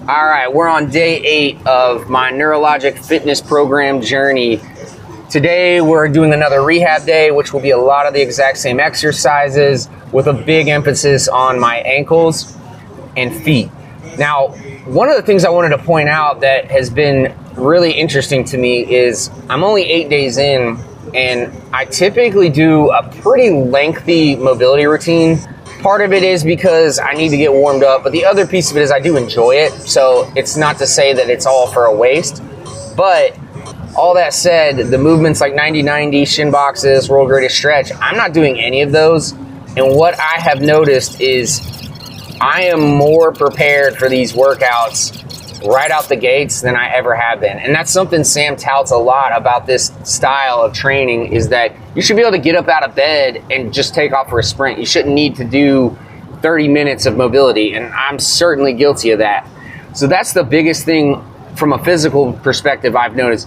All right, we're on day 8 of my neurologic fitness program journey. Today we're doing another rehab day, which will be a lot of the exact same exercises with a big emphasis on my ankles and feet. Now, one of the things I wanted to point out that has been really interesting to me is I'm only 8 days in, and I typically do a pretty lengthy mobility routine. Part of it is because I need to get warmed up, but the other piece of it is I do enjoy it, so it's not to say that it's all for a waste. But all that said, the movements like 90-90, shin boxes, roll greatest stretch, I'm not doing any of those. And what I have noticed is I am more prepared for these workouts right out the gates than I ever have been. And that's something Sam touts a lot about this style of training, is that you should be able to get up out of bed and just take off for a sprint. You shouldn't need to do 30 minutes of mobility, and I'm certainly guilty of that. So that's the biggest thing from a physical perspective I've noticed.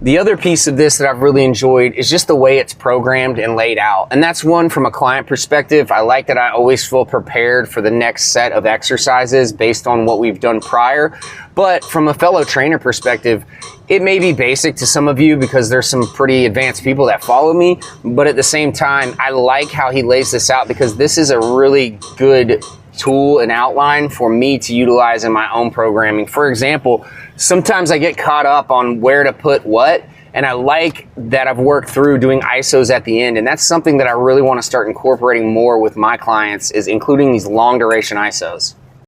The other piece of this that I've really enjoyed is just the way it's programmed and laid out. And that's one from a client perspective. I like that I always feel prepared for the next set of exercises based on what we've done prior. But from a fellow trainer perspective, it may be basic to some of you because there's some pretty advanced people that follow me. But at the same time, I like how he lays this out because this is a really good tool and outline for me to utilize in my own programming. For example, sometimes I get caught up on where to put what, and I like that I've worked through doing ISOs at the end, and that's something that I really want to start incorporating more with my clients, is including these long duration ISOs.